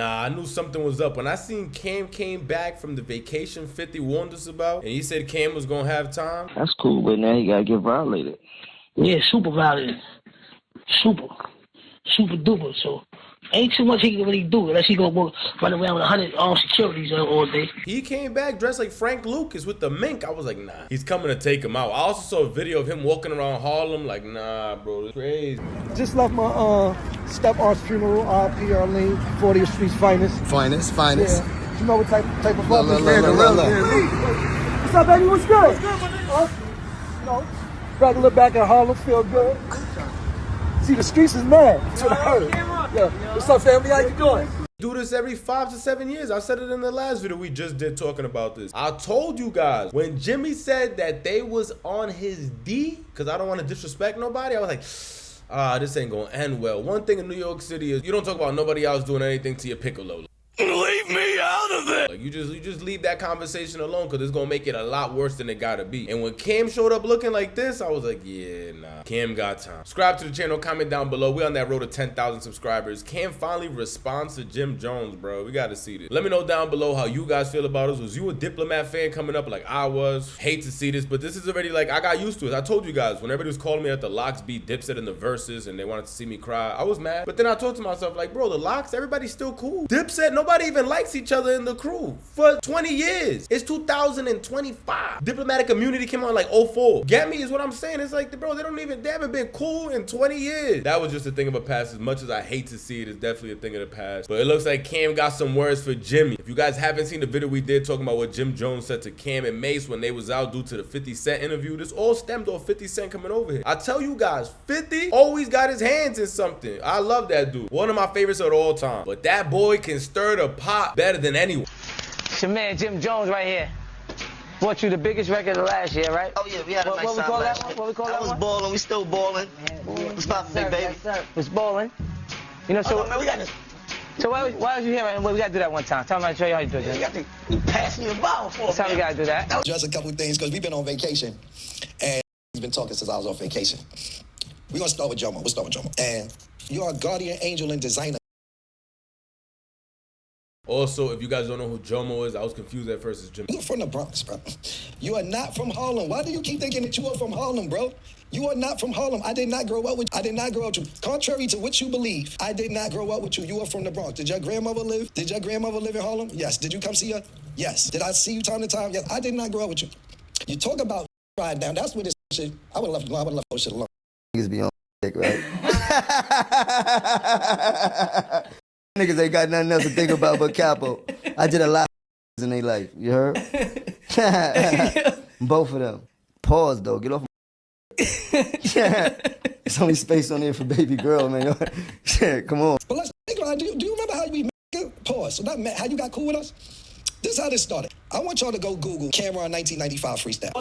Nah, I knew something was up. When I seen Cam came back from the vacation 50 warned us about, and he said Cam was gonna have time. That's cool, but now he gotta get violated. Yeah, super violated. Super duper. So ain't too much he can really do unless he go run around with 100 armed securities all day. He came back dressed like Frank Lucas with the mink. I was like, nah, he's coming to take him out. I also saw a video of him walking around Harlem like, nah, bro, it's crazy. Just left my step-aunt's funeral, R.P. Arlene, 40th Street's finest. Finest. Yeah. You know what type of Look. What's up, baby? What's good? What's good, man? You know, regular back at Harlem, feel good. See, the streets is mad. That's what I heard. Yeah. What's up, family? How you doing? Do this every 5 to 7 years. I said it in the last video we just did talking about this. I told you guys when Jimmy said that they was on his D, because I don't want to disrespect nobody, I was like, this ain't gonna end well. One thing in New York City is you don't talk about nobody else doing anything to your piccolo. Leave me out of it. Like you just leave that conversation alone, because it's gonna make it a lot worse than it gotta be. And when Cam showed up looking like this, I was like, yeah, nah, Cam got time. Subscribe to the channel, comment down below. We on that road to 10,000 subscribers. Cam finally responds to Jim Jones, bro. We gotta see this. Let me know down below how you guys feel about this. Was you a Diplomat fan coming up like I was? Hate to see this, but this is already like, I got used to it. I told you guys when everybody was calling me at the Locks beat Dipset in the verses and they wanted to see me cry, I was mad. But then I thought to myself, like, bro, the Locks, everybody's still cool. Dipset, nobody even likes each other in the crew for 20 years. It's 2025. Diplomatic community came on like 04. Get me is what I'm saying. It's like, bro, they haven't been cool in 20 years. That was just a thing of a past. As much as I hate to see it, it's definitely a thing of the past. But it looks like Cam got some words for Jimmy. If you guys haven't seen the video we did talking about what Jim Jones said to Cam and Mace when they was out due to the 50 Cent interview, this all stemmed off 50 Cent coming over here. I tell you guys, 50 always got his hands in something. I love that dude. One of my favorites of all time. But that boy can stir the pot better than anyone. It's your man Jim Jones right here. Bought you the biggest record of last year, right? Oh yeah, we had a nice time last year. What we call that one? I was balling, we still balling. What's poppin', big baby? It's balling. You know, so man, we got this. So why was you here, man? Well, we gotta do that one time. Tell me, I'll show you how you do it. You got to pass me a bottle for That's how we gotta do that. Just a couple of things, because we've been on vacation, and he's been talking since I was on vacation. We're gonna start with Jomo. We'll start with Jomo. And you are a guardian angel and designer. Also, if you guys don't know who Jomo is, I was confused at first as Jim. You're from the Bronx, bro. You are not from Harlem. Why do you keep thinking that you are from Harlem, bro? You are not from Harlem. I did not grow up with you. Contrary to what you believe, I did not grow up with you. You are from the Bronx. Did your grandmother live in Harlem? Yes. Did you come see her? Yes. Did I see you time to time? Yes. I did not grow up with you. You talk about right now. That's what this shit. I would love those shit alone. Niggas be on dick, right? Niggas ain't got nothing else to think about but Capo. I did a lot of in their life. You heard? Both of them. Pause though. Get off. It's only space on there for baby girl, man. Shit, come on. But let's think about it. Do you remember how we pause? So not how you got cool with us? This is how this started. I want y'all to go Google Camron 1995 freestyle.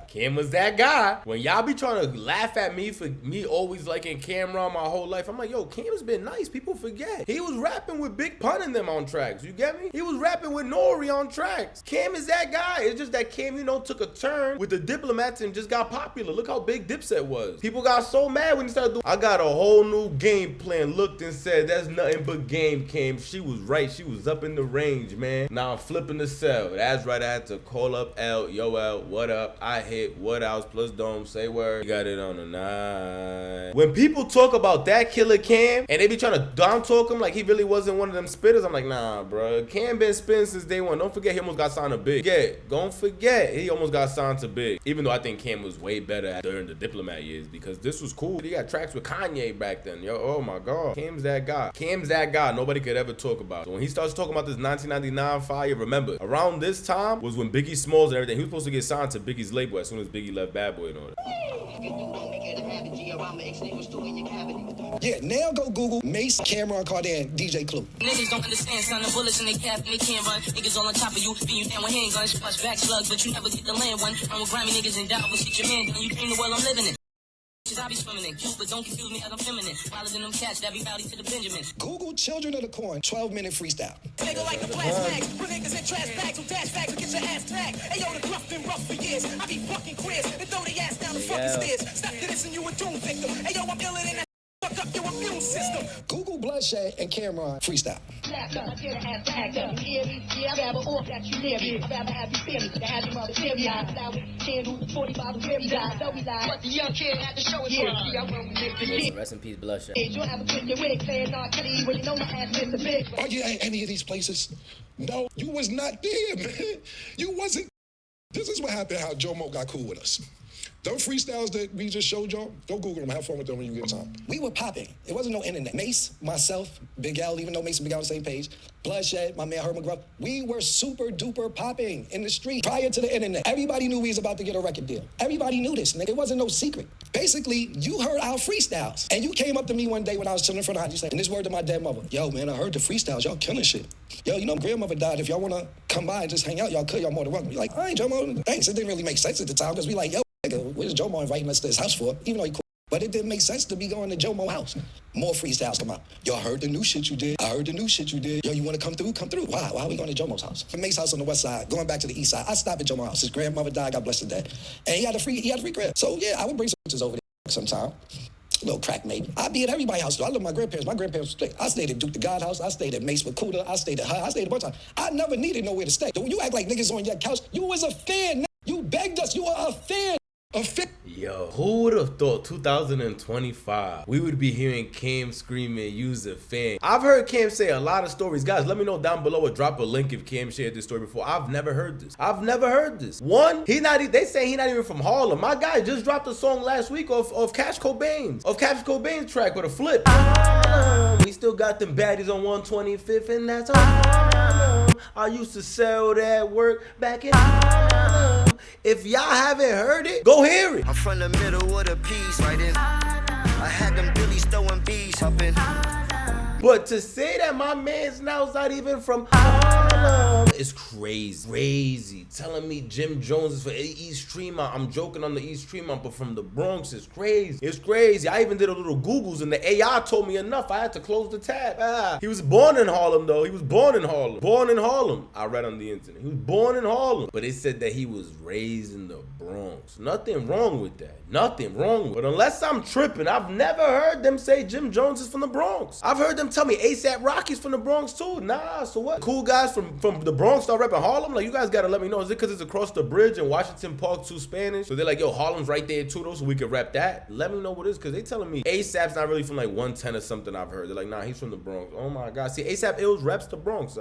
Cam was that guy. When y'all be trying to laugh at me for me always liking Camron my whole life, I'm like, yo, Cam's been nice. People forget. He was rapping with Big Pun in them on tracks. You get me? He was rapping with Nori on tracks. Cam is that guy. It's just that Cam, you know, took a turn with the Diplomats and just got popular. Look how big Dipset was. People got so mad when he started doing. I got a whole new game plan. Looked and said, that's nothing but game, Cam. She was right. She was up in the range, man. Now I'm flipping the cell. That's right. I had to call up L. Yo, L, what up? I hit what else plus dome, say word. You got it on the 9. When people talk about that killer Cam and they be trying to down talk him like he really wasn't one of them spitters, I'm like, nah, bro. Cam been spitting since day one. Don't forget he almost got signed to Big. Yeah, don't forget he almost got signed to Big. Even though I think Cam was way better during the Diplomat years because this was cool. He got tracks with Kanye back then. Yo, oh my God. Cam's that guy. Cam's that guy nobody could ever talk about. So when he starts talking about this 1999 fire, remember, around this time was when Biggie Smalls and everything, he was supposed to get signed to Biggie's label as soon as Biggie left Bad Boy and all that. Yeah, now go Google Mace, Camron, Cardan, DJ Clue. Niggas don't understand, son of bullets in they cap and they can't run. Niggas all on top of you, beat you down with handguns, punch back slugs, but you never get the land one. I'm with grimy niggas and die, but shit your man, and you dream the world I'm living in. I be swimming in. Cute, but don't confuse me as I'm feminine. Wilder than them cats that be rowdy to the Benjamin. Google Children of the Corn 12-minute freestyle. Nigga like the blast bags, put niggas in trash bags, who dash bags and get your ass tagged. Hey yo, the gruff been rough for years. I be fucking queers and throw the ass down the fucking stairs. Step to this and you a doom victim. Hey yo, I'm iller than that. Fuck up your immune system. Google Bloodshed and Camron freestyle. Rest in peace, Bloodshed. Are you at any of these places? No, you was not there, man. You wasn't. This is what happened, how Jomo got cool with us. Those freestyles that we just showed y'all, go Google them. Have fun with them when you get time. We were popping. It wasn't no internet. Mace, myself, Big Al, even though Mace and Big Al on the same page, Bloodshed, my man Herman Gruff, we were super duper popping in the street prior to the internet. Everybody knew we was about to get a record deal. Everybody knew this, nigga. It wasn't no secret. Basically, you heard our freestyles. And you came up to me one day when I was chilling in front of the house. You said, and this word to my dead mother, yo, man, I heard the freestyles. Y'all killing shit. Yo, you know, grandmother died. If y'all want to come by and just hang out, y'all could. Y'all more than welcome. You're like, all right, Jomo, thanks. It didn't really make sense at the time because we like, yo, nigga, where's Jomo inviting us to his house for? Even though he cool. But it didn't make sense to be going to Jomo's house. More freestyles come out. Yo, I heard the new shit you did. I heard the new shit you did. Yo, you want to come through? Come through. Why? Why are we going to Jomo's house? From Mace's house on the west side, going back to the east side. I stopped at Jomo's house. His grandmother died, God bless her dead. And he had a free crib. So yeah, I would bring some bitches over there sometime. A little crack maybe. I'd be at everybody's house though. I love my grandparents. My grandparents were I stayed at Duke the God house. I stayed at Mace with Cuda. I stayed at her. I stayed a bunch of times. I never needed nowhere to stay. When you act like niggas on your couch, you was a fan. You begged us. You were a fan. Yo, who would have thought 2025 we would be hearing Cam screaming use a fan? I've heard Cam say a lot of stories. Guys, let me know down below or drop a link if Cam shared this story before. I've never heard this. One, they say he not even from Harlem. My guy just dropped a song last week of Cash Cobain's track with a flip. We still got them baddies on 125th and that's Harlem. I used to sell that work back in Harlem. If y'all haven't heard it, go hear it. I'm from the middle of the piece, right in. I had them billies throwing bees up in. But to say that my man's now's not even from Harlem is crazy. Telling me Jim Jones is for East Tremont. I'm joking on the East Tremont, but from the Bronx is crazy. It's crazy. I even did a little Googles and the AI told me enough. I had to close the tab. He was born in Harlem though. He was born in Harlem. I read on the internet. He was born in Harlem. But it said that he was raised in the Bronx. Nothing wrong with that. But unless I'm tripping, I've never heard them say Jim Jones is from the Bronx. I've heard them tell me ASAP Rocky's from the Bronx too. Nah, so what? Cool guys from the Bronx start rapping Harlem? Like, you guys gotta let me know. Is it because it's across the bridge in Washington Park too Spanish? So they're like, yo, Harlem's right there too though, so we could rap that? Let me know what it is, because they telling me ASAP's not really from like 110 or something I've heard. They're like, nah, he's from the Bronx. Oh my God. See, ASAP Ills reps the Bronx.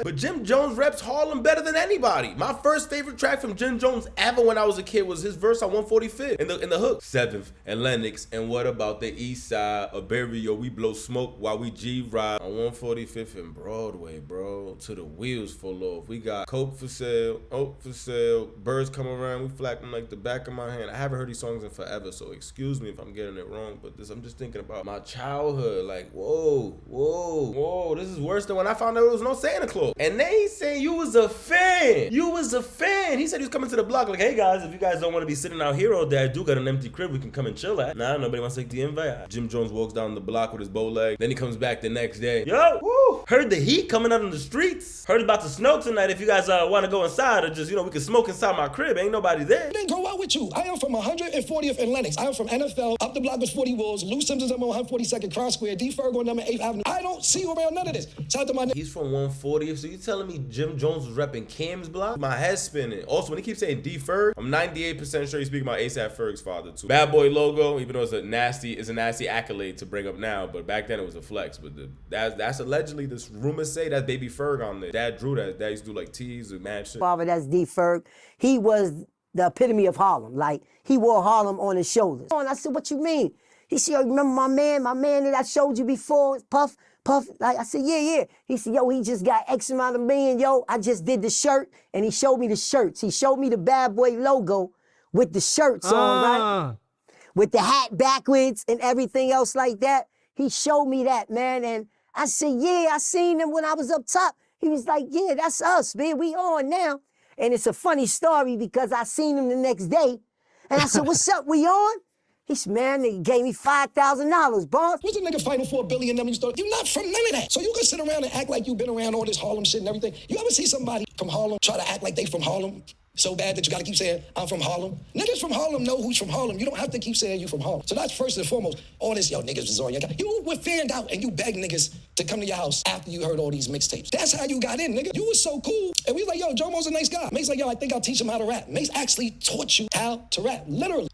But Jim Jones reps Harlem better than anybody. My first favorite track from Jim Jones ever when I was a kid was his verse on 145th in the hook. 7th and Lennox, and what about the east side of Barrio? We blow smoke while we G-ride on 145th and Broadway, bro, to the wheels fall off. We got coke for sale, oak for sale, birds come around, we flack them like the back of my hand. I haven't heard these songs in forever, so excuse me if I'm getting it wrong, but I'm just thinking about my childhood. Like, whoa, this is worse than when I found out there was no Santa Claus. And then he's saying you was a fan. He said he was coming to the block like, hey guys, if you guys don't want to be sitting out here all day, I do got an empty crib we can come and chill at. Nah, nobody wants to take the invite. Jim Jones walks down the block with his bow leg. Then he comes back the next day. Yo, woo, heard the heat coming out on the streets. Heard about to snow tonight. If you guys want to go inside or just, we can smoke inside my crib. Ain't nobody there. I didn't grow out with you. I am from 140th and Lennox. I am from NFL. Up the block was 40 Wolves. Lou Simpson's on 142nd Cross Square. D. Ferg on number 8th Avenue. I don't see you around none of this. Shout out to my He's from 140th. So you telling me Jim Jones was repping Cam's block? My head's spinning. Also, when he keeps saying D. Ferg, I'm 98% sure he's speaking about ASAP Ferg's father too. Bad boy logo, even though it's a nasty accolade to bring up now, but back then it was a flex. But that's allegedly, this rumors say that Baby Ferg on there. Dad drew that. Dad used to do like teas and mad shit. Father, that's D. Ferg. He was the epitome of Harlem. Like, he wore Harlem on his shoulders. And I said, what you mean? He said, yo, remember my man that I showed you before, Puff? Like, I said, yeah. He said, yo, he just got X amount of million, yo. I just did the shirt, and he showed me the shirts. He showed me the Bad Boy logo with the shirts on, right? With the hat backwards and everything else like that. He showed me that, man, and I said, yeah, I seen him when I was up top. He was like, yeah, that's us, man, we on now. And it's a funny story because I seen him the next day, and I said, what's up, we on? He said, man, nigga gave me $5,000, boss. What's a nigga fighting for $1 billion? You're not from none of that. So you can sit around and act like you've been around all this Harlem shit and everything. You ever see somebody from Harlem try to act like they from Harlem so bad that you gotta keep saying, I'm from Harlem? Niggas from Harlem know who's from Harlem. You don't have to keep saying you from Harlem. So that's first and foremost. All this, yo, niggas was on your guy. You were fanned out and you begged niggas to come to your house after you heard all these mixtapes. That's how you got in, nigga. You was so cool. And we was like, yo, Jomo's a nice guy. Mace like, yo, I think I'll teach him how to rap. Mace actually taught you how to rap. Literally.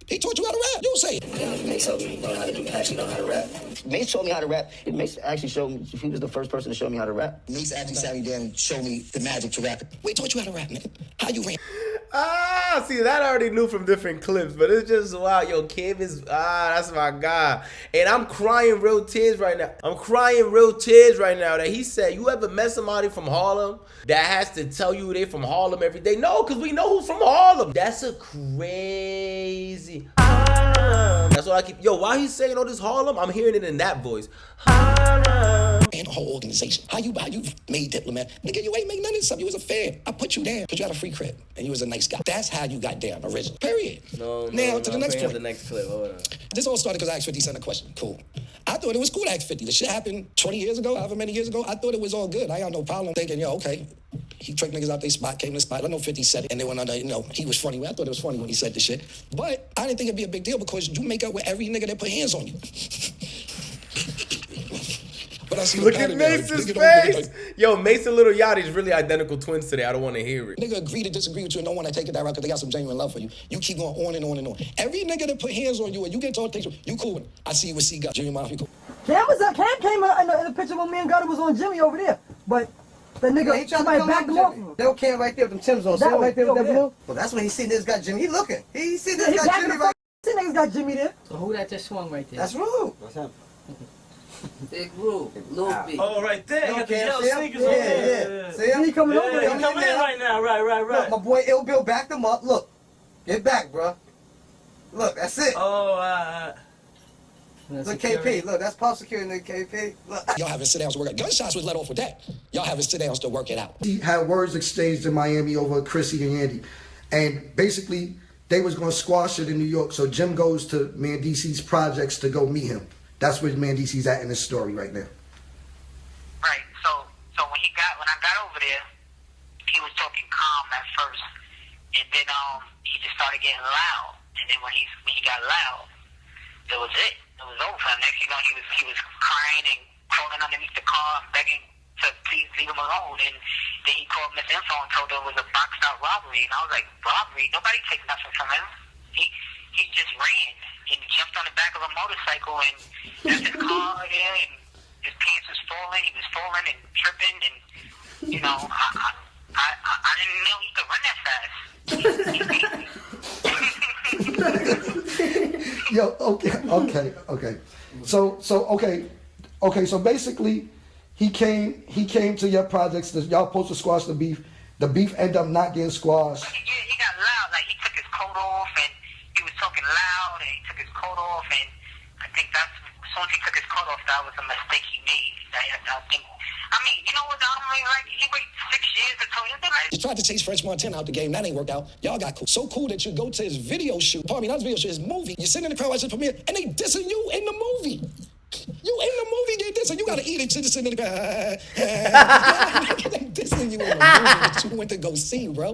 He taught you how to rap. You say it. Mace helped me actually know how to rap. Mace taught me how to rap. Mace actually showed me, he was the first person to show me how to rap. Mace actually sat me down and showed me the magic to rap. We taught you how to rap, nigga. How you rap? See, that I already knew from different clips, but it's just, wow, yo, Kim is, that's my guy. And I'm crying real tears right now. That he said, you ever met somebody from Harlem that has to tell you they from Harlem every day? No, because we know who's from Harlem. That's a crazy Harlem. That's what I keep, yo, while he's saying all this Harlem, I'm hearing it in that voice. Harlem. And the whole organization. How you made Diplomat? Nigga, you ain't make none of this stuff. You was a fan. I put you down because you had a free crib and you was a nice guy. That's how you got down originally. Period. No, to the next point. The next clip. Hold on. This all started because I asked 50 Cent a question. Cool. I thought it was cool to ask 50. The shit happened 20 years ago, however many years ago. I thought it was all good. I got no problem thinking, yo, okay. He tricked niggas out their spot, came to the spot. I know 50 said it, and they went under, he was funny. I thought it was funny when he said the shit. But I didn't think it'd be a big deal because you make up with every nigga that put hands on you. But I see look at Mace's face. Yo, Mace and Lil Yachty's really identical twins today. I don't want to hear it. Nigga agree to disagree with you and don't want to take it that route because they got some genuine love for you. You keep going on and on and on. Every nigga that put hands on you and you get told things, you cool with it. I see you with C-Gut. Junior Mafia, you cool. Cam came out in the picture when me and Gutter was on Jimmy over there. But the nigga, somebody backed him off. They don't care right there with them Timbs on. That right there with that blue. Well, that's when he seen this got Jimmy. He looking. He see this He got Jimmy right. See niggas got Jimmy there. So who that just swung right there? That's Rube. What's happening? Big Rube, Lil B. Oh, right there. You got the yellow sneakers on Yeah. See him? He coming over there. He coming in right now. Right. Look, my boy Ill Bill backed him up. Look. Get back, bro. Look, that's it. Oh, Look, KP. Look, that's Pulse Security, nigga, KP. Look. Y'all having sit-downs to work out. Gunshots was let off with that. Y'all having sit-downs to work it out. He had words exchanged in Miami over Chrissy and Andy. And basically, they was going to squash it in New York. So Jim goes to Man DC's projects to go meet him. That's where Man DC's at in this story right now. Right. So when I got over there, he was talking calm at first, and then he just started getting loud. And then when he got loud, that was it. It was over. Next you know, he was crying and crawling underneath the car and begging to please leave him alone. And then he called Miss Info and told her it was a boxed out robbery. And I was like, robbery? Nobody takes nothing from him. He just ran and jumped on the back of a motorcycle and left his car there, and his pants was falling. He was falling and tripping, and I didn't know he could run that fast. Yo, okay. So basically, he came to your projects. Y'all supposed to squash the beef. The beef ended up not getting squashed. Yeah, he got loud. Like, he took his coat off, and he was talking loud, and he took his coat off, and I think that's, as soon as he took his coat off, that was a mistake he made. I mean, you know what, he waited 6 years to tell you that. You tried to chase French Montana out the game. That ain't worked out. Y'all got cool. So cool that you go to his video shoot. Pardon me, not his video shoot, his movie. You're sitting in the crowd watching the premiere, and they dissing you in the movie. You in the movie, they dissing. You gotta eat it. Just sitting in the crowd. They dissing you in the movie that you went to go see, bro.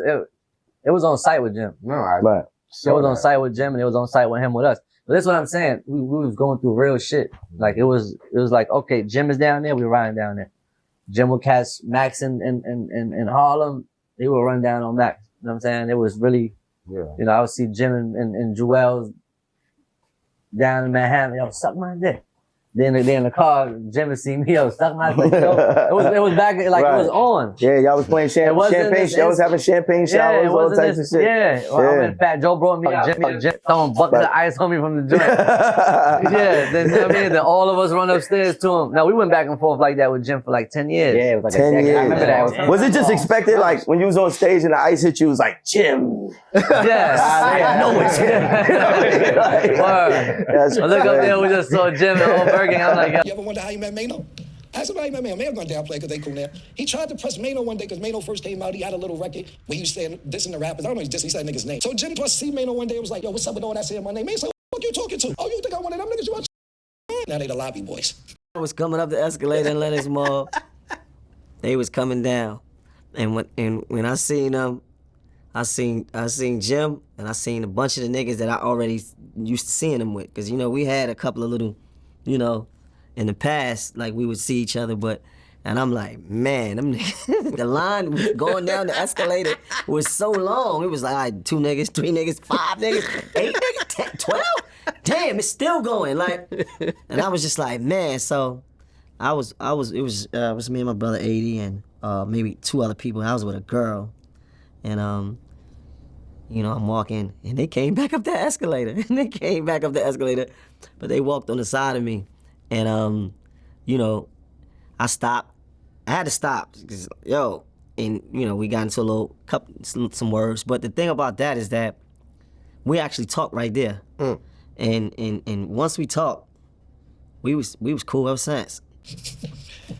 It was on site with Jim. No, right. It was on site with Jim, and it was on site with him with us. But that's what I'm saying. We was going through real shit. Like it was like, okay, Jim is down there, we riding down there. Jim would catch Max in Harlem, he would run down on Max. You know what I'm saying? It was really, I would see Jim and Joel's down in Manhattan, yo, suck my dick. Then in the car, Jim would see me, yo, suck my dick. It was back, like it was on. Yeah, y'all was playing champagne. Y'all was having champagne showers, all types of shit. Yeah, I went Fat Joe brought me out. Jim throwing buckets of ice on me from the joint. Then you know what I mean? Then all of us run upstairs to him. Now we went back and forth like that with Jim for like 10 years. Yeah, it was like 10 years. I remember that. Was it just expected, like when you was on stage and the ice hit you, it was like, Jim. Yeah. I know it's Jim. Word. I look up there, we just saw Jim and all Bergen. I'm like, you ever wonder how you met Mano? I said, man, man gonna downplay because they cool now. He tried to press Mano one day because Mano first came out. He had a little record where he was saying, dissing the rappers. I don't know, he said niggas' name. So Jim plus see Mano one day was like, yo, what's up with all that saying my name? Man, so what the fuck you talking to? Oh, you think I wanted them niggas? You want now they the lobby boys. I was coming up the escalator in Lennox Mall. They was coming down. And when I seen them, I seen Jim, and I seen a bunch of the niggas that I already used to seeing them with. Because, you know, we had a couple of little, you know, in the past, like we would see each other, and I'm like, man, them niggas, the line going down the escalator was so long. It was like, all right, 2 niggas, 3 niggas, 5 niggas, 8 niggas, 10, 12? Damn, it's still going. Like, and I was just like, man, so it was me and my brother 80 and maybe 2 other people. I was with a girl. And you know, I'm walking, and they came back up the escalator. But they walked on the side of me. And, you know, I stopped. I had to stop, because, yo, and, you know, we got into a little, some words. But the thing about that is that we actually talked right there. And once we talked, we was cool ever since.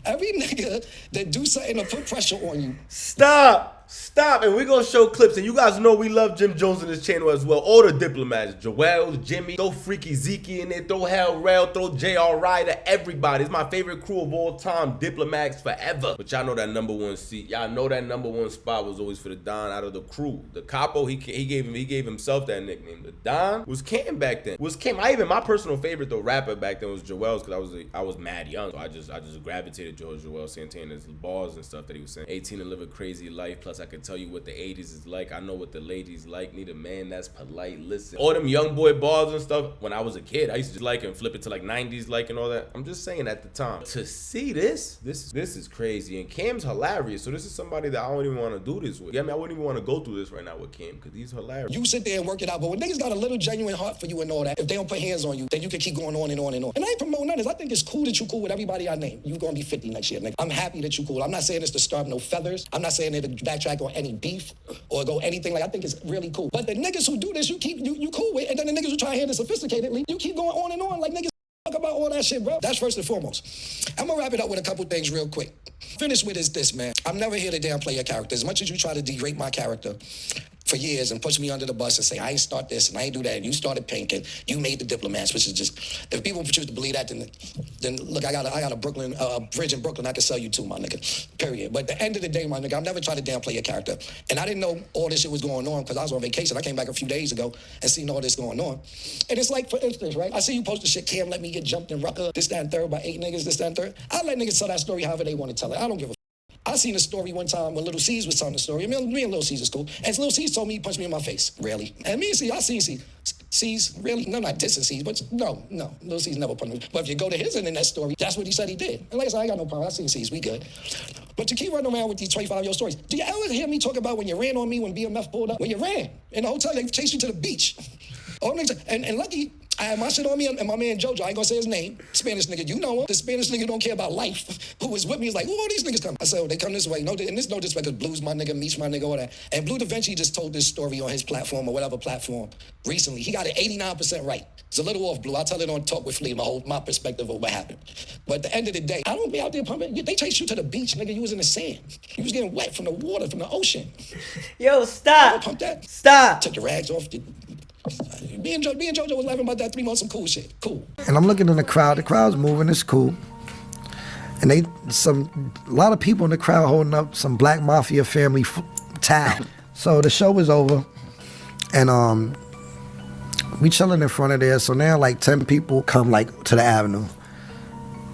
Every nigga that do something to put pressure on you. Stop, and we're gonna show clips, and you guys know we love Jim Jones in this channel as well. All the diplomats, Joel, Jimmy, throw Freaky Zeke in there, throw Hell Rel, throw JR Ryder, everybody. It's my favorite crew of all time, Diplomats forever. But y'all know that -- seat. Y'all know that #1 spot was always for the Don out of the crew. The Capo, he gave himself that nickname. The Don was Cam back then. My personal favorite though rapper back then was Joel's, because I was mad young. So I just gravitated towards Joel Santana's bars and stuff that he was saying. 18 to live a crazy life. Plus I can tell you what the 80s is like. I know what the ladies like. Need a man that's polite. Listen, all them young boy bars and stuff. When I was a kid, I used to just like and flip it to like 90s like and all that. I'm just saying at the time. To see this is crazy. And Cam's hilarious. So this is somebody that I don't even want to do this with. Yeah, I mean, I wouldn't even want to go through this right now with Cam, because he's hilarious. You sit there and work it out, but when niggas got a little genuine heart for you and all that, if they don't put hands on you, then you can keep going on and on and on. And I ain't promoting none of this. I think it's cool that you cool with everybody I name. You gonna be 50 next year, nigga. I'm happy that you cool. I'm not saying this to starve no feathers. I'm not saying it to backtrack on any beef or go anything. Like, I think it's really cool. But the niggas who do this, you cool with, and then the niggas who try to handle it sophisticatedly, you keep going on and on like niggas talk about all that shit, bro. That's first and foremost. I'm gonna wrap it up with a couple things real quick. Finish with is this, man. I'm never here to downplay your character. As much as you try to degrade my character for years and push me under the bus and say, I ain't start this and I ain't do that, and you started Pink and you made the Diplomats, which is just, if people choose to believe that, then look, I got a bridge in Brooklyn I can sell you to, my nigga, period. But at the end of the day, my nigga, I've never tried to downplay your character. And I didn't know all this shit was going on because I was on vacation. I came back a few days ago and seen all this going on. And it's like, for instance, right, I see you post the shit, Cam let me get jumped in Rucker, this, that, and third by 8 niggas, this, that, and third. I let niggas tell that story however they want to tell it. I don't give a I seen a story one time when Little C's was telling the story. Me and Little C's is cool. And Little C's told me he punched me in my face, really. And me and C, I seen C's, really, no, not dissing C's, but no, Little C's never punched me. But if you go to his end in that story, that's what he said he did. And like I said, I got no problem. I seen C's, we good. But you keep running around with these 25-year-old stories. Do you ever hear me talk about when you ran on me when BMF pulled up? When you ran in the hotel, they chased you to the beach. And lucky, I had my shit on me and my man Jojo, I ain't gonna say his name, Spanish nigga, you know him. The Spanish nigga don't care about life, who was with me, is like, who all these niggas come? I said, oh, they come this way. No, and this no disrespect, because Blue's my nigga, Meech my nigga, all that. And Blue Da Vinci just told this story on his platform or whatever platform recently. He got it 89% right. It's a little off, Blue. I'll tell it on Talk with Flea, my perspective of what happened. But at the end of the day, I don't be out there pumping. They chased you to the beach, nigga. You was in the sand. You was getting wet from the water, from the ocean. Yo, stop. Pump that. Stop. Took your rags off. Me and Jojo was laughing about that 3 months, some cool shit. Cool. And I'm looking in the crowd. The crowd's moving. It's cool. And a lot of people in the crowd holding up some Black Mafia family towel. So the show was over, and we chilling in front of there. So now like 10 people come like to the avenue.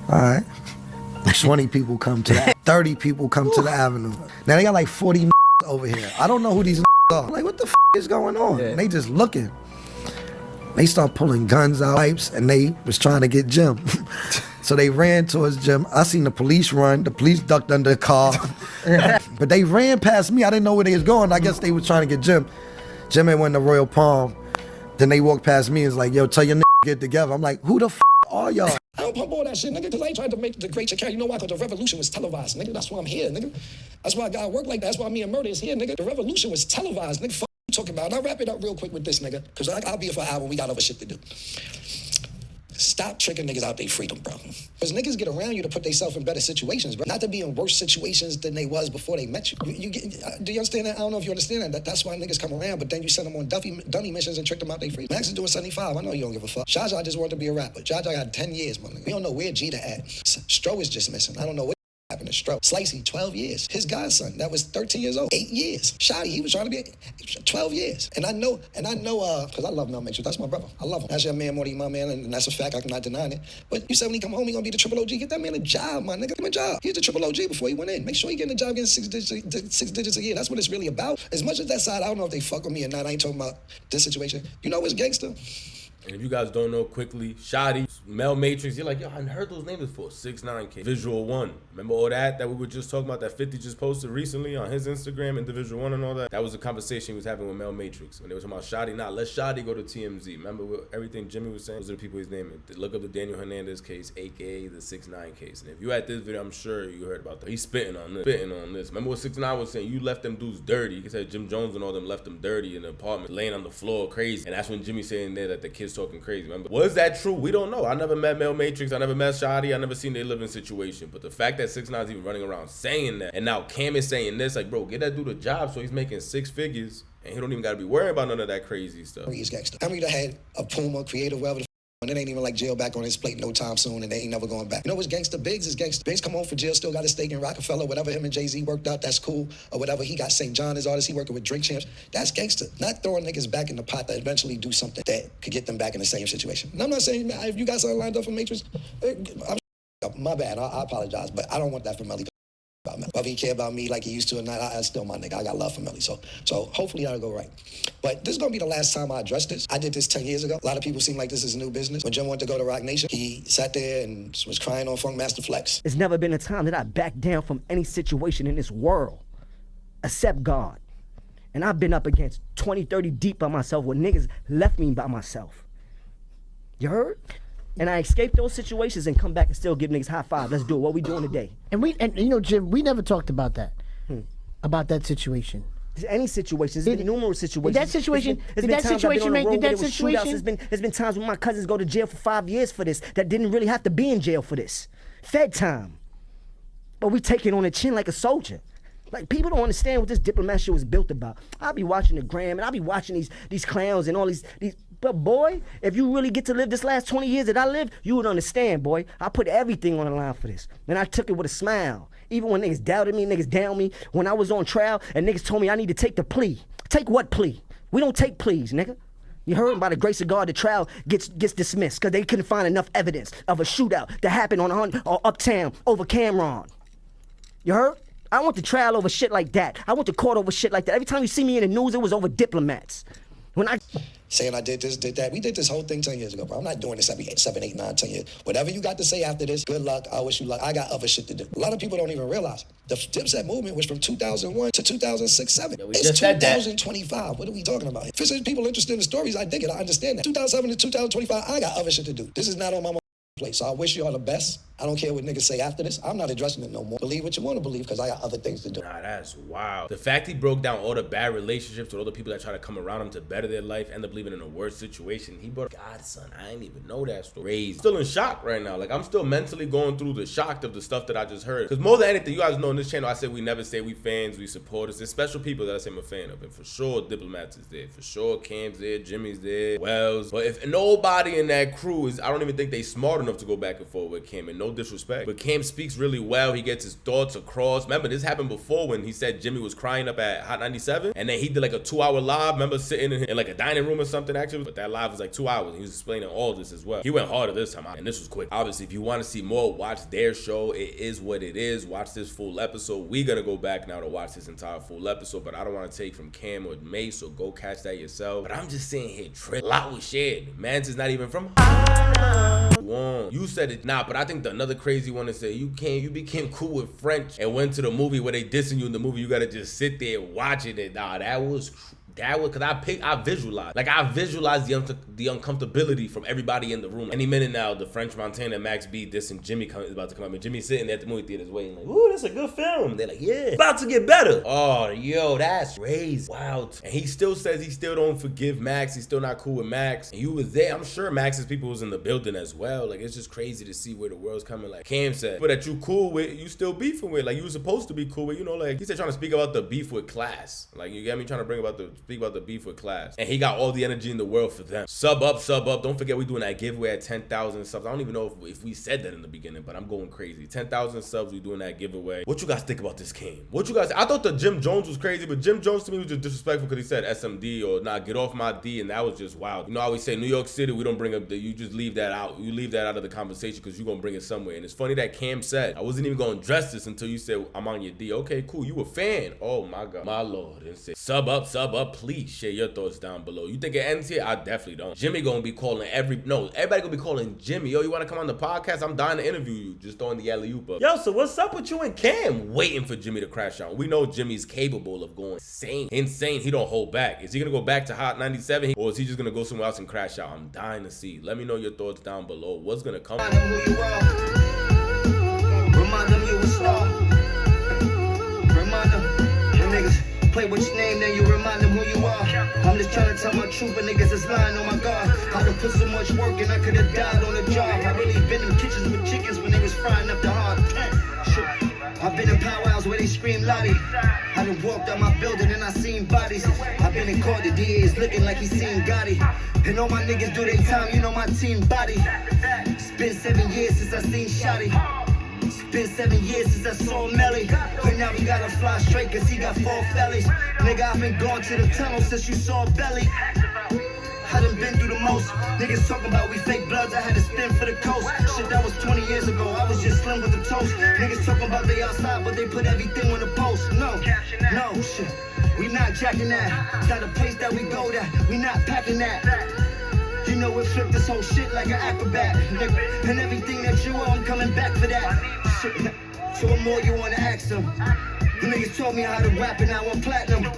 All right. 20 people come to that. 30 people come to the avenue. Now they got like 40 over here. I don't know who these are. I'm like, what the is going on? Yeah. And they just looking. They start pulling guns out, pipes, and they was trying to get Jim. So they ran towards Jim. I seen the police run. The police ducked under the car. But they ran past me. I didn't know where they was going. I guess they was trying to get Jim. Jim had went to Royal Palm. Then they walked past me and was like, yo, tell your nigga get together. I'm like, who the are y'all? I don't pump all that shit, nigga, because I ain't trying to make the great your character. You know why? Because the revolution was televised, nigga. That's why I'm here, nigga. That's why I gotta work like that. That's why me and Murder is here, nigga. The revolution was televised, nigga. Fuck you talking about. And I'll wrap it up real quick with this, nigga, because I'll be here for an hour. We got other shit to do. Stop tricking niggas out their freedom, bro. Because niggas get around you to put themselves in better situations, bro. Not to be in worse situations than they was before they met you. Do you understand that? I don't know if you understand that. That's why niggas come around, but then you send them on dummy missions and trick them out their freedom. Max is doing 75. I know you don't give a fuck. Jaja just wanted to be a rapper. Jaja got 10 years, my nigga. We don't know where Gita at. Stro is just missing. I don't know what happened to Stro. Slicey, 12 years. His godson, that was 13 years old, 8 years. Shotty, he was trying to be 12 years. And I know, because I love Mel Matrix. That's my brother. I love him. That's your man more than my man, and that's a fact. I'm not denying it. But you said when he come home, he gonna be the triple OG. Get that man a job, my nigga. Give him a job. He's the triple OG before he went in. Make sure he getting a job, getting six digits a year. That's what it's really about. As much as that side, I don't know if they fuck with me or not. I ain't talking about this situation. You know what's gangster? And if you guys don't know, quickly, Shotty, Mel Matrix, you're like, yo, I heard those names before. 6ix9ine, Visual One. Remember all that we were just talking about, that 50 just posted recently on his Instagram and Visual One and all that? That was a conversation he was having with Mel Matrix. When they were talking about Shotty, let Shotty go to TMZ. Remember everything Jimmy was saying? Those are the people he's naming. Look up the Daniel Hernandez case, aka the 6ix9ine case. And if you at this video, I'm sure you heard about that. He's spitting on this. Remember what 6ix9ine was saying? You left them dudes dirty. He said Jim Jones and all them left them dirty in the apartment, laying on the floor crazy. And that's when Jimmy's saying there that the kid's talking crazy. Remember? Was that true? We don't know. I never met Mel Matrix. I never met Shotty. I never seen their living situation. But the fact that 6ix9ine's even running around saying that, and now Cam is saying this, like, bro, get that dude a job so he's making 6 figures, and he don't even got to be worried about none of that crazy stuff. He's gangster. Henry the head of Puma, creative, whatever the and it ain't even like jail back on his plate no time soon, and they ain't never going back. You know what's gangster? Biggs is gangster. Biggs come home for jail, still got a stake in Rockefeller, whatever him and Jay-Z worked out, that's cool. Or whatever, he got St. John as artist, he working with Drink Champs. That's gangster. Not throwing niggas back in the pot that eventually do something that could get them back in the same situation. And I'm not saying, if you got something lined up for Matrix, my bad, I apologize, but I don't want that for Melly. Whether he care about me like he used to or not, I still my nigga. I got love for Melly, so hopefully that'll go right. But this is gonna be the last time I address this. I did this 10 years ago. A lot of people seem like this is new business. When Jim wanted to go to Rock Nation, he sat there and was crying on Funk Master Flex. There's never been a time that I backed down from any situation in this world, except God. And I've been up against 20, 30 deep by myself where niggas left me by myself. You heard? And I escaped those situations and come back and still give niggas high five. Let's do it. What we doing today? And you know, Jim, we never talked about that. About that situation. Any situations. There's been numerous situations. That situation, did that situation make that situation? There's been times when my cousins go to jail for 5 years for this that didn't really have to be in jail for this. Fed time. But we take it on the chin like a soldier. Like, people don't understand what this Diplomat shit was built about. I'll be watching the gram and I'll be watching these clowns and all these. But boy, if you really get to live this last 20 years that I lived, you would understand, boy. I put everything on the line for this. And I took it with a smile. Even when niggas doubted me, niggas down me, when I was on trial and niggas told me I need to take the plea. Take what plea? We don't take pleas, nigga. You heard? By the grace of God, the trial gets dismissed because they couldn't find enough evidence of a shootout that happened on Uptown over Camron. You heard? I went to trial over shit like that. I went to court over shit like that. Every time you see me in the news, it was over Diplomats. When I saying I did this, did that. We did this whole thing 10 years ago, bro. I'm not doing this every 7, 8, 9, 10 years. Whatever you got to say after this, good luck. I wish you luck. I got other shit to do. A lot of people don't even realize the Dipset movement was from 2001 to 2006, 7. It's 2025. What are we talking about? If there's people interested in the stories, I dig it. I understand that. 2007 to 2025, I got other shit to do. This is not on my place. So I wish you all the best. I don't care what niggas say after this. I'm not addressing it no more. Believe what you want to believe because I got other things to do. Nah, that's wild. The fact he broke down all the bad relationships with all the people that try to come around him to better their life, end up living in a worse situation. He brought godson. I didn't even know that story. Crazy. Still in shock right now. Like, I'm still mentally going through the shock of the stuff that I just heard. Because more than anything, you guys know on this channel, I said we never say we fans, we supporters. There's special people that I say I'm a fan of. And for sure, Diplomats is there. For sure, Cam's there. Jimmy's there. Wells. But if nobody in that crew is, I don't even think they smart enough to go back and forth with Cam. And no disrespect. But Cam speaks really well. He gets his thoughts across. Remember, this happened before when he said Jimmy was crying up at Hot 97. And then he did like a 2-hour live. Remember, sitting in like a dining room or something, actually. But that live was like 2 hours. He was explaining all this as well. He went harder this time, and this was quick. Obviously, if you want to see more, watch their show. It is what it is. Watch this full episode. We're going to go back now to watch this entire full episode. But I don't want to take from Cam or May, so go catch that yourself. But I'm just saying here, Trip, a lot was shared. Mans is not even from Harlem. You said it. Nah, but I think another crazy one is say you became cool with French and went to the movie where they dissing you in the movie. You gotta just sit there watching it. Nah, that was that was, cause I visualized. Like I visualized the uncomfortability from everybody in the room. Any minute now, the French Montana and Max B dissing Jimmy is about to come up. And Jimmy's sitting there at the movie theaters waiting like, ooh, that's a good film. And they're like, yeah, about to get better. Oh, yo, that's crazy. Wow. And he still says he still don't forgive Max. He's still not cool with Max. And you was there. I'm sure Max's people was in the building as well. Like, it's just crazy to see where the world's coming. Like Cam said, people that you cool with, you still beefing with. Like, you were supposed to be cool with, you know, like, he said trying to speak about the beef with class. Like, you get me? Trying to speak about the beef with class. And he got all the energy in the world for them. Sub up. Don't forget we doing that giveaway at 10,000 subs. I don't even know if we said that in the beginning, but I'm going crazy. 10,000 subs, we doing that giveaway. What you guys think about this Cam? What you guys, I thought the Jim Jones was crazy, but Jim Jones to me was just disrespectful because he said SMD or nah, get off my D, and that was just wild. You know, I always say New York City, we don't bring up you just leave that out. You leave that out of the conversation because you're gonna bring it somewhere. And it's funny that Cam said, I wasn't even gonna address this until you said I'm on your D. Okay, cool, you a fan. Oh my God, my Lord. And say sub up, please share your thoughts down below. You think it ends here? I definitely don't. Jimmy gonna be calling everybody gonna be calling Jimmy. Yo, you wanna come on the podcast? I'm dying to interview you. Just throwing the alley-oop up. Yo, so what's up with you and Cam? Waiting for Jimmy to crash out. We know Jimmy's capable of going insane. He don't hold back. Is he gonna go back to Hot 97 or is he just gonna go somewhere else and crash out? I'm dying to see. Let me know your thoughts down below. What's gonna come? Remind them you a star. Remind them, when niggas play with your name, then you remind them who you are. I'm just trying to tell my truth, but niggas is lying, oh my God. I done put so much work and I could have died on the job. I really been in kitchens with chickens when they was frying up the heart. I've been in powwows where they scream Lottie. I done walked out my building and I seen bodies. I've been in court, the DA is looking like he seen Gotti. And all my niggas do their time, you know my team body. It's been 7 years since I seen Shotty. It's been 7 years since I saw Melly. But now we gotta fly straight cause he got 4 fellies. Nigga, I've been gone to the tunnel since you saw Belly. I done been through the most. Niggas talking about we fake bloods, I had to spin for the coast. Shit, that was 20 years ago, I was just slim with the toast. Niggas talking about they outside, but they put everything on the post. No, shit, we not jacking that. It's not a place that we go that, we not packing that. You know we flip this whole shit like an acrobat, nigga. And everything that you owe, I'm coming back for that. Shit, so what more you wanna ask them? The niggas told me how to rap and I want platinum.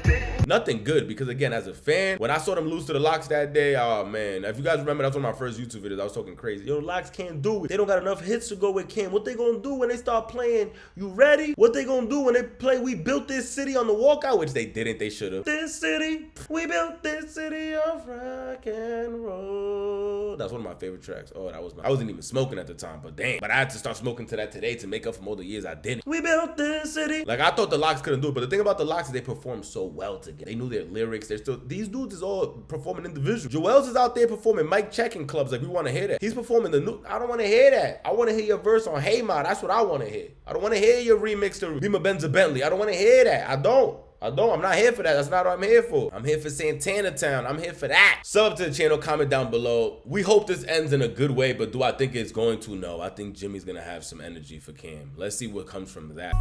Nothing good, because again, as a fan, when I saw them lose to the Locks that day, oh man, if you guys remember, that's one of my first YouTube videos. I was talking crazy. Yo, the Locks can't do it. They don't got enough hits to go with Cam. What they gonna do when they start playing You Ready? What they gonna do when they play We Built This City on the walkout? Which they didn't, they should have. This city, we built this city of rock and roll. That's one of my favorite tracks. Oh, I wasn't even smoking at the time, but damn. But I had to start smoking to that today to make up for all the years I didn't. We built this city. Like, I thought the Locks couldn't do it, but the thing about the Locks is they perform so well together. They knew their lyrics. These dudes is all performing individually. Joel's is out there performing mic checking clubs like we want to hear that. He's performing the new, I don't want to hear that. I want to hear your verse on Hey Ma. That's what I want to hear. I don't want to hear your remix to Rima Benza Bentley. I don't want to hear that. I don't. I'm not here for that. That's not what I'm here for. I'm here for Santana Town. I'm here for that. Sub up to the channel, comment down below. We hope this ends in a good way, but do I think it's going to? No. I think Jimmy's going to have some energy for Cam. Let's see what comes from that.